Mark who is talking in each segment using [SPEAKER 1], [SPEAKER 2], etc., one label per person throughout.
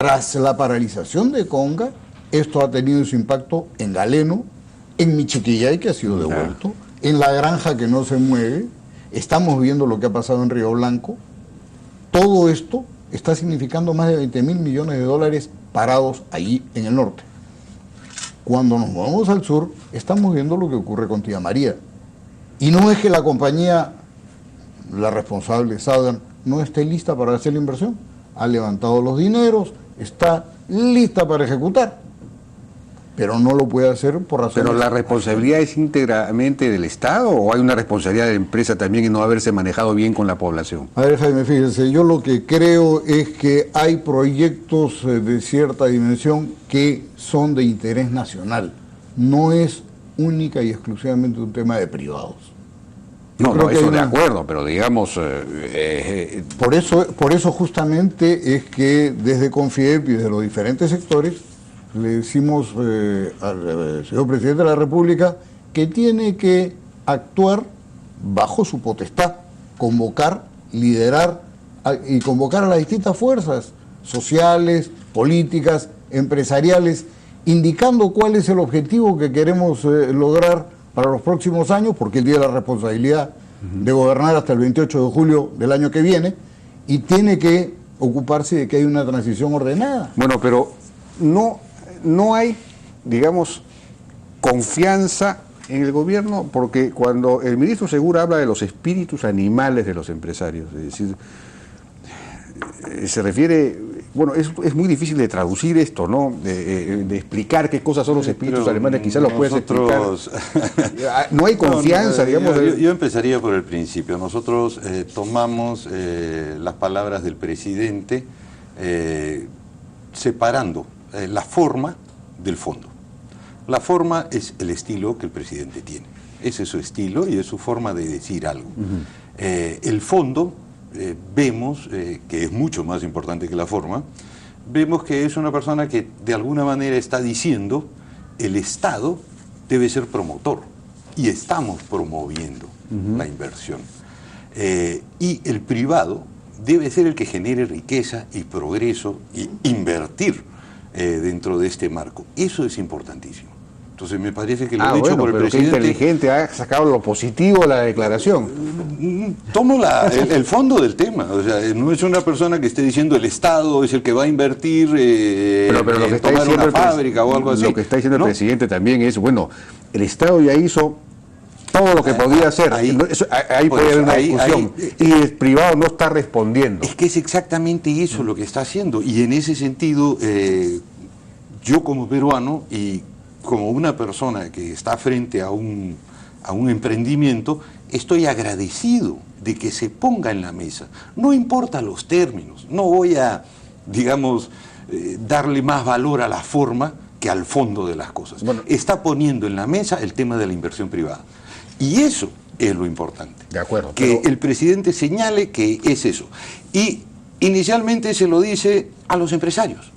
[SPEAKER 1] tras la paralización de Conga, esto ha tenido su impacto en Galeno, en Michiquillay, que ha sido devuelto, en La Granja, que no se mueve. Estamos viendo lo que ha pasado en Río Blanco. Todo esto está significando más de 20.000 millones de dólares parados allí en el norte. Cuando nos movemos al sur, estamos viendo lo que ocurre con Tía María. Y no es que la compañía, la responsable, Southern, no esté lista para hacer la inversión. Ha levantado los dineros, está lista para ejecutar, pero no lo puede hacer por razones...
[SPEAKER 2] ¿Pero la responsabilidad es íntegramente del Estado o hay una responsabilidad de la empresa también en no haberse manejado bien con la población?
[SPEAKER 1] A ver, Jaime, fíjense, yo lo que creo es que hay proyectos de cierta dimensión que son de interés nacional. No es única y exclusivamente un tema de privados.
[SPEAKER 2] No, eso de acuerdo, pero digamos...
[SPEAKER 1] Por eso justamente es que desde Confiep y desde los diferentes sectores le decimos al señor presidente de la República que tiene que actuar bajo su potestad, convocar, liderar y convocar a las distintas fuerzas sociales, políticas, empresariales, indicando cuál es el objetivo que queremos lograr para los próximos años, porque él tiene la responsabilidad de gobernar hasta el 28 de julio del año que viene, y tiene que ocuparse de que haya una transición ordenada.
[SPEAKER 2] Bueno, pero no hay, digamos, confianza en el gobierno, porque cuando el ministro Segura habla de los espíritus animales de los empresarios, es decir, se refiere... Bueno, es muy difícil de traducir esto, ¿no? De explicar qué cosas son los espíritus alemanes, quizás lo puedes explicar. No hay confianza, digamos.
[SPEAKER 3] Yo empezaría por el principio. Nosotros tomamos las palabras del presidente separando la forma del fondo. La forma es el estilo que el presidente tiene. Ese es su estilo y es su forma de decir algo. El fondo... vemos que es mucho más importante que la forma, vemos que es una persona que de alguna manera está diciendo el Estado debe ser promotor y estamos promoviendo la inversión y el privado debe ser el que genere riqueza y progreso y invertir dentro de este marco. Eso es importantísimo. Entonces me parece que lo dicho por el presidente...
[SPEAKER 2] Qué inteligente, ha sacado lo positivo de la declaración.
[SPEAKER 3] Tomo el fondo del tema, o sea, no es una persona que esté diciendo el Estado es el que va a invertir
[SPEAKER 2] pero lo que está
[SPEAKER 3] tomar una fábrica o algo así.
[SPEAKER 2] Lo que está diciendo el presidente también es, bueno, el Estado ya hizo todo lo que podía hacer, ahí puede haber una discusión, y el privado no está respondiendo.
[SPEAKER 3] Es que es exactamente eso lo que está haciendo, y en ese sentido, yo como peruano y como una persona que está frente a un emprendimiento, estoy agradecido de que se ponga en la mesa. No importa los términos, no voy a, digamos, darle más valor a la forma que al fondo de las cosas. Bueno, está poniendo en la mesa el tema de la inversión privada. Y eso es lo importante.
[SPEAKER 2] De acuerdo.
[SPEAKER 3] Que el presidente señale que es eso. Y inicialmente se lo dice a los empresarios.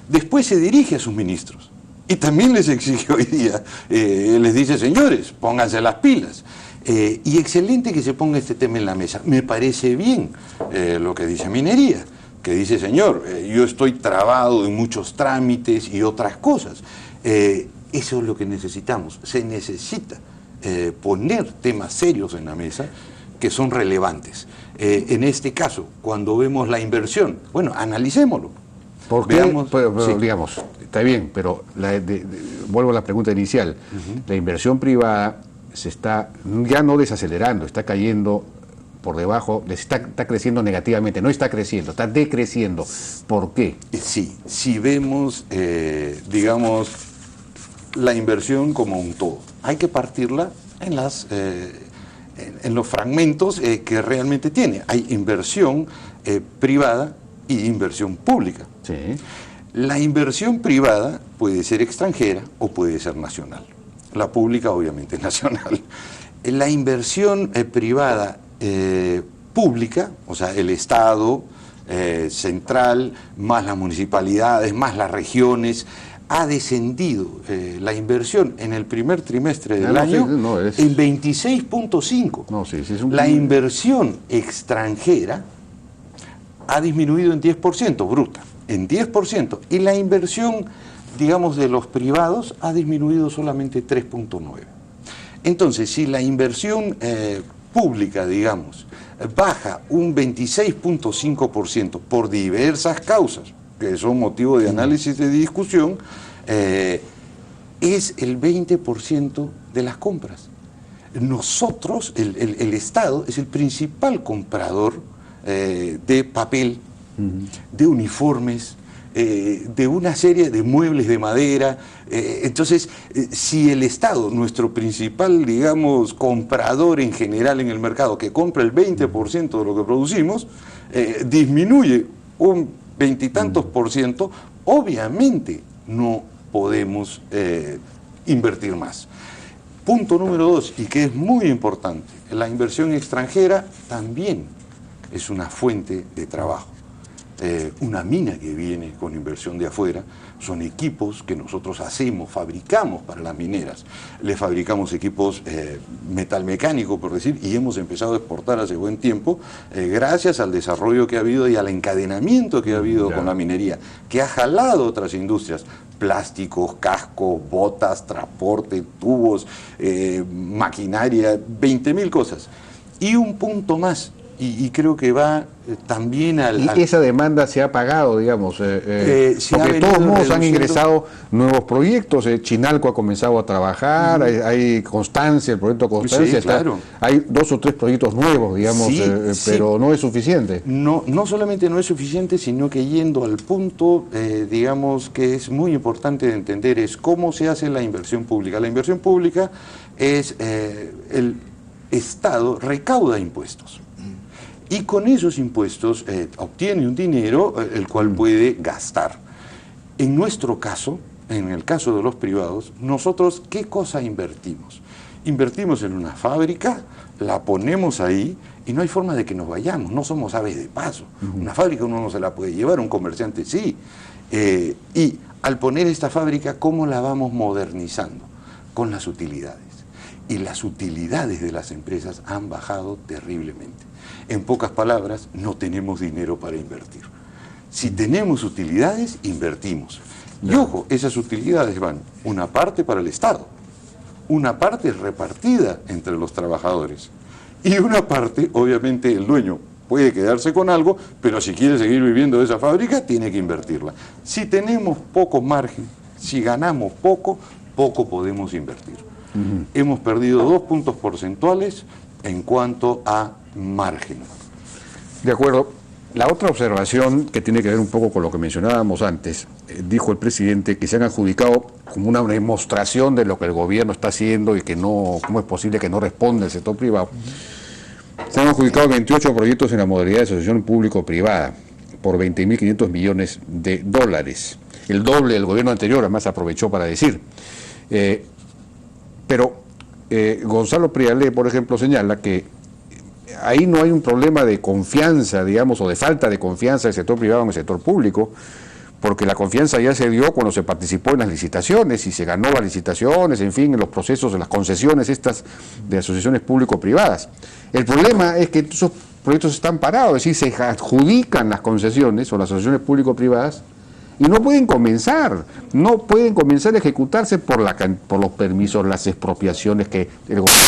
[SPEAKER 3] Después se dirige a sus ministros. Y también les exige hoy día, les dice, señores, pónganse las pilas. Y excelente que se ponga este tema en la mesa. Me parece bien lo que dice Minería, que dice, señor, yo estoy trabado en muchos trámites y otras cosas. Eso es lo que necesitamos. Se necesita poner temas serios en la mesa que son relevantes. En este caso, cuando vemos la inversión, bueno, analicémoslo.
[SPEAKER 2] Porque, pero, digamos, está bien, pero vuelvo a la pregunta inicial. La inversión privada se está ya no desacelerando, está cayendo por debajo, está creciendo negativamente, no está creciendo, está decreciendo. ¿Por qué?
[SPEAKER 3] Sí, si vemos, digamos, la inversión como un todo, hay que partirla en los fragmentos que realmente tiene. Hay inversión privada y inversión pública.
[SPEAKER 2] Sí.
[SPEAKER 3] La inversión privada puede ser extranjera o puede ser nacional. La pública obviamente es nacional. La inversión privada pública, o sea, el Estado central, más las municipalidades, más las regiones, ha descendido la inversión en el primer trimestre del año en 26.5%. La inversión extranjera ha disminuido en 10% bruta. en 10%, y la inversión, digamos, de los privados ha disminuido solamente 3.9%. Entonces, si la inversión pública, digamos, baja un 26.5% por diversas causas, que son motivo de análisis y de discusión, es el 20% de las compras. Nosotros, el Estado, es el principal comprador de papel, de uniformes, de una serie de muebles de madera. Entonces, si el Estado, nuestro principal, digamos, comprador en general en el mercado, que compra el 20% de lo que producimos, disminuye un 20 y tantos %, obviamente no podemos invertir más. Punto número 2, y que es muy importante, la inversión extranjera también es una fuente de trabajo. Una mina que viene con inversión de afuera, son equipos que nosotros hacemos, fabricamos para las mineras. Le fabricamos equipos metalmecánicos, por decir, y hemos empezado a exportar hace buen tiempo, gracias al desarrollo que ha habido y al encadenamiento que ha habido con la minería, que ha jalado otras industrias, plásticos, cascos, botas, transporte, tubos, maquinaria, 20.000 cosas. Y un punto más, y creo que va también al...
[SPEAKER 2] Y esa demanda se ha pagado, digamos, porque de todos modos han ingresado nuevos proyectos. Chinalco ha comenzado a trabajar, hay Constancia, el proyecto Constancia,
[SPEAKER 3] sí, claro.
[SPEAKER 2] Hay 2 o 3 proyectos nuevos, digamos,
[SPEAKER 3] sí,
[SPEAKER 2] pero no es suficiente.
[SPEAKER 3] No solamente no es suficiente, sino que yendo al punto, digamos, que es muy importante de entender, es cómo se hace la inversión pública. La inversión pública es el Estado recauda impuestos. Y con esos impuestos obtiene un dinero el cual puede gastar. En nuestro caso, en el caso de los privados, nosotros, ¿qué cosa invertimos? Invertimos en una fábrica, la ponemos ahí y no hay forma de que nos vayamos, no somos aves de paso. Una fábrica uno no se la puede llevar, un comerciante sí. Y al poner esta fábrica, ¿cómo la vamos modernizando? Con las utilidades. Y las utilidades de las empresas han bajado terriblemente. En pocas palabras, no tenemos dinero para invertir. Si tenemos utilidades, invertimos. Y ojo, esas utilidades van una parte para el Estado, una parte repartida entre los trabajadores y una parte, obviamente, el dueño puede quedarse con algo, pero si quiere seguir viviendo de esa fábrica, tiene que invertirla. Si tenemos poco margen, si ganamos poco, poco podemos invertir. Hemos perdido 2 puntos porcentuales en cuanto a margen.
[SPEAKER 2] De acuerdo. La otra observación, que tiene que ver un poco con lo que mencionábamos antes, dijo el presidente que se han adjudicado como una demostración de lo que el gobierno está haciendo y que no, cómo es posible que no responda el sector privado. Se han adjudicado 28 proyectos en la modalidad de asociación público-privada por 20.500 millones de dólares. El doble del gobierno anterior, además aprovechó para decir. Pero Gonzalo Prialé, por ejemplo, señala que ahí no hay un problema de confianza, digamos, o de falta de confianza del sector privado en el sector público, porque la confianza ya se dio cuando se participó en las licitaciones y se ganó las licitaciones, en fin, en los procesos de las concesiones estas de asociaciones público-privadas. El problema es que esos proyectos están parados, es decir, se adjudican las concesiones o las asociaciones público-privadas y no pueden comenzar a ejecutarse por los permisos, las expropiaciones que el gobierno...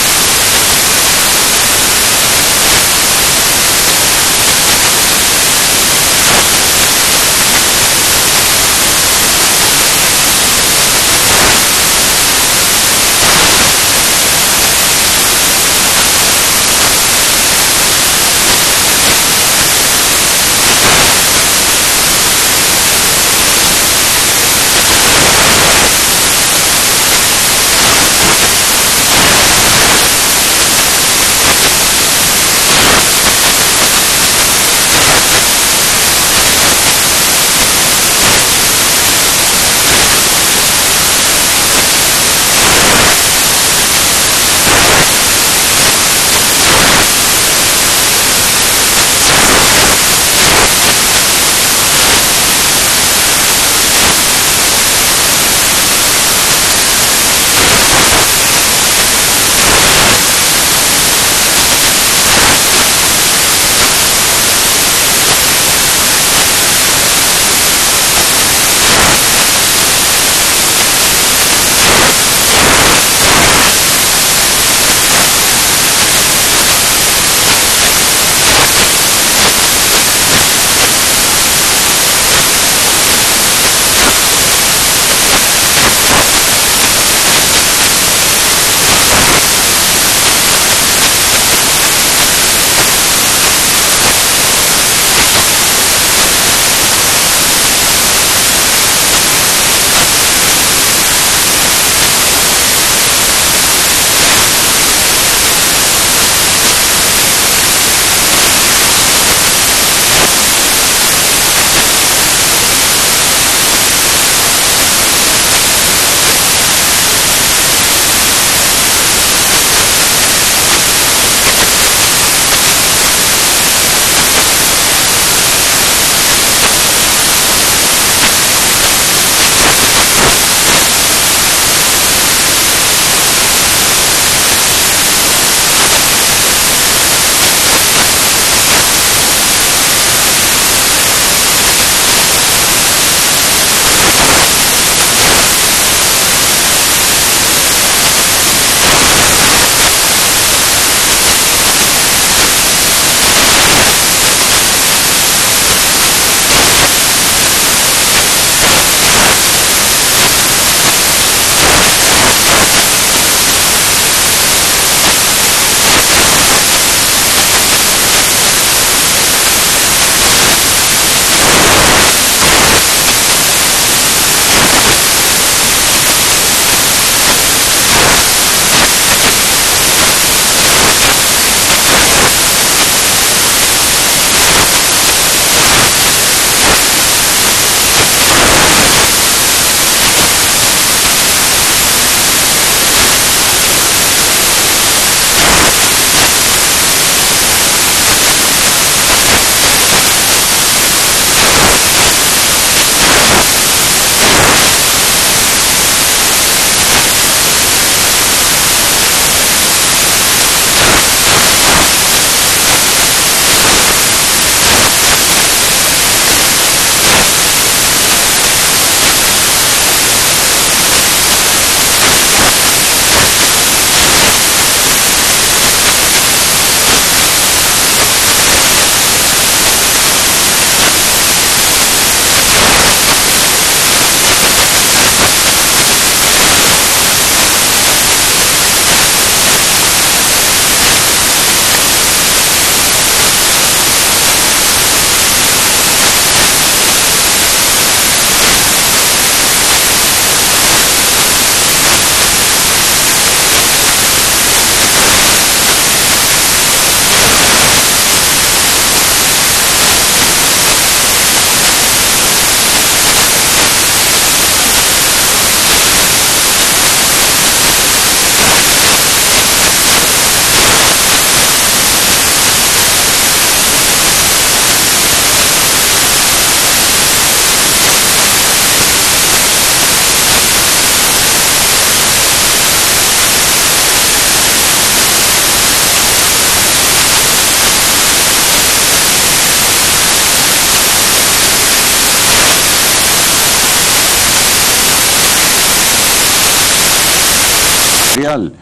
[SPEAKER 3] industrial,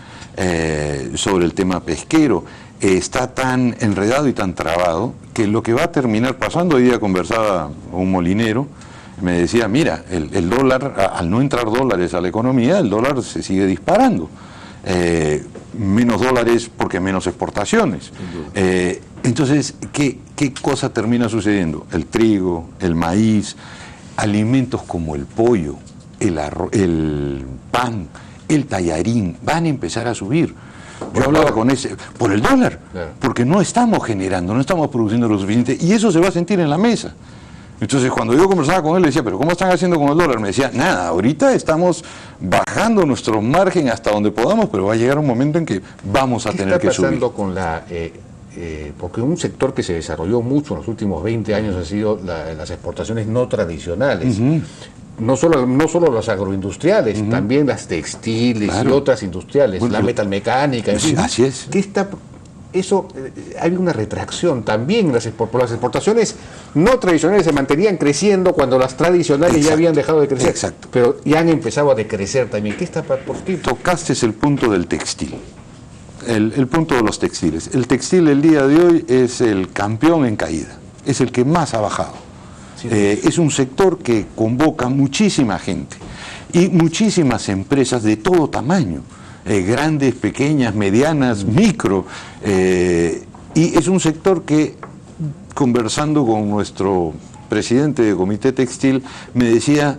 [SPEAKER 3] sobre el tema pesquero, está tan enredado y tan trabado que lo que va a terminar pasando, hoy día conversaba un molinero, me decía, mira, el dólar, al no entrar dólares a la economía, el dólar se sigue disparando. Menos dólares porque menos exportaciones. Entonces, ¿qué cosa termina sucediendo? El trigo, el maíz, alimentos como el pollo, el pan, el tallarín, van a empezar a subir. Yo hablaba con ese, por el dólar, porque no estamos generando, no estamos produciendo lo suficiente, y eso se va a sentir en la mesa. Entonces, cuando yo conversaba con él, le decía, ¿pero cómo están haciendo con el dólar? Me decía, nada, ahorita estamos bajando nuestro margen hasta donde podamos, pero va a llegar un momento en que vamos a tener que subir.
[SPEAKER 2] ¿Qué está pasando con la...? Porque un sector que se desarrolló mucho en los últimos 20 años ha sido las exportaciones no tradicionales. No solo las agroindustriales, también las textiles y otras industriales, bueno, la metalmecánica, en fin.
[SPEAKER 3] Así es.
[SPEAKER 2] ¿Qué está...? Eso, hay una retracción también, las exportaciones no tradicionales se mantenían creciendo cuando las tradicionales ya habían dejado de crecer.
[SPEAKER 3] Exacto.
[SPEAKER 2] Pero ya han empezado a decrecer también. ¿Qué está por qué?
[SPEAKER 3] Tocaste el punto del textil, el punto de los textiles. El textil el día de hoy es el campeón en caída, es el que más ha bajado. Sí. Es un sector que convoca muchísima gente y muchísimas empresas de todo tamaño. Grandes, pequeñas, medianas, micro, y es un sector que, conversando con nuestro presidente de Comité Textil, me decía,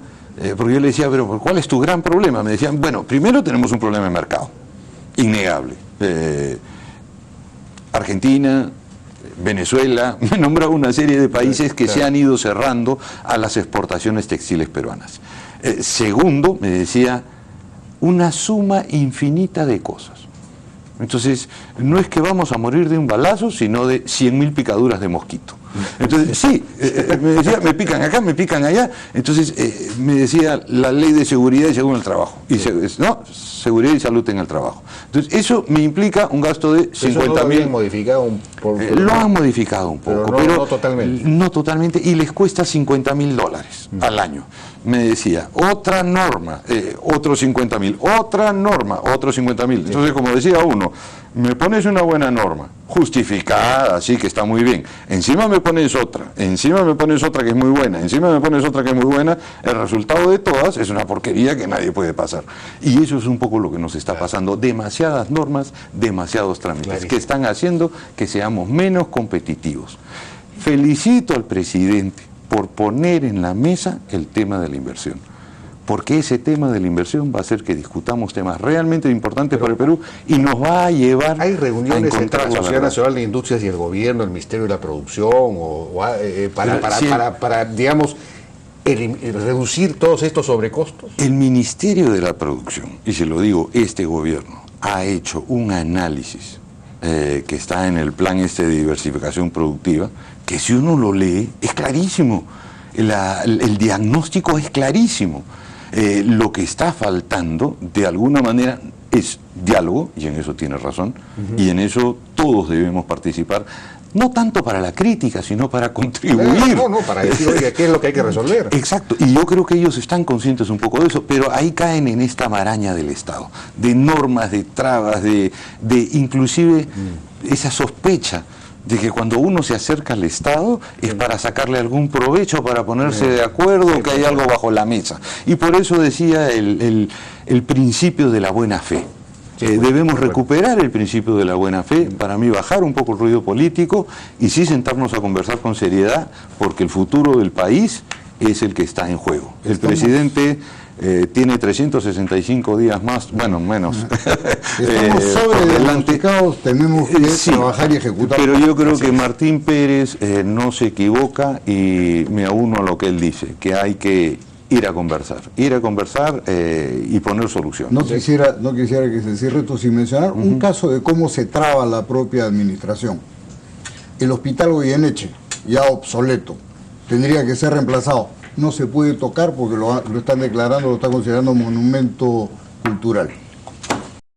[SPEAKER 3] porque yo le decía, pero ¿cuál es tu gran problema? Me decían, bueno, primero tenemos un problema de mercado, innegable. Argentina, Venezuela, me nombraba una serie de países que se han ido cerrando a las exportaciones textiles peruanas. Segundo, me decía, una suma infinita de cosas. Entonces, no es que vamos a morir de un balazo, sino de 100.000 picaduras de mosquito. Entonces, sí, me decía, me pican acá, me pican allá. Entonces, me decía la ley de seguridad y salud en el trabajo. Y seguridad y salud en el trabajo. Entonces, eso me implica un gasto de 50.000. Lo han modificado un poco, pero no totalmente. No totalmente, y les cuesta $50.000 al año. Me decía, otra norma, otros 50.000, otra norma, otros 50.000. Entonces, como decía uno, me pones una buena norma, justificada, así que está muy bien, encima me pones otra que es muy buena, encima me pones otra que es muy buena, el resultado de todas es una porquería que nadie puede pasar. Y eso es un poco lo que nos está pasando, demasiadas normas, demasiados trámites, que están haciendo que seamos menos competitivos. Felicito al presidente por poner en la mesa el tema de la inversión, porque ese tema de la inversión va a hacer que discutamos temas realmente importantes para el Perú y nos va a llevar
[SPEAKER 2] ¿hay reuniones entre la Sociedad Nacional de Industrias y el gobierno, el Ministerio de la Producción, para digamos, reducir todos estos sobrecostos?
[SPEAKER 3] El Ministerio de la Producción, y se lo digo, este gobierno ha hecho un análisis que está en el plan de diversificación productiva, que si uno lo lee, es clarísimo. El diagnóstico es clarísimo. Lo que está faltando, de alguna manera, es diálogo, y en eso tiene razón, y en eso todos debemos participar, no tanto para la crítica, sino para contribuir.
[SPEAKER 2] Para decir, oiga, ¿qué es lo que hay que resolver?
[SPEAKER 3] Exacto, y yo creo que ellos están conscientes un poco de eso, pero ahí caen en esta maraña del Estado, de normas, de trabas, de inclusive esa sospecha de que cuando uno se acerca al Estado es para sacarle algún provecho, para ponerse de acuerdo, que hay algo bajo la mesa. Y por eso decía el principio de la buena fe. Debemos recuperar el principio de la buena fe, para mí bajar un poco el ruido político y sí sentarnos a conversar con seriedad, porque el futuro del país es el que está en juego. El presidente tiene 365 días más, bueno, menos.
[SPEAKER 1] Estamos sobrediagnosticados, tenemos que trabajar y ejecutar.
[SPEAKER 3] Pero yo creo que Martín Pérez no se equivoca y me auno a lo que él dice, que hay que ir a conversar y poner soluciones.
[SPEAKER 1] No quisiera que se cierre esto sin mencionar un caso de cómo se traba la propia administración. El Hospital Goyeneche, ya obsoleto, tendría que ser reemplazado. No se puede tocar porque lo están declarando, lo están considerando monumento cultural.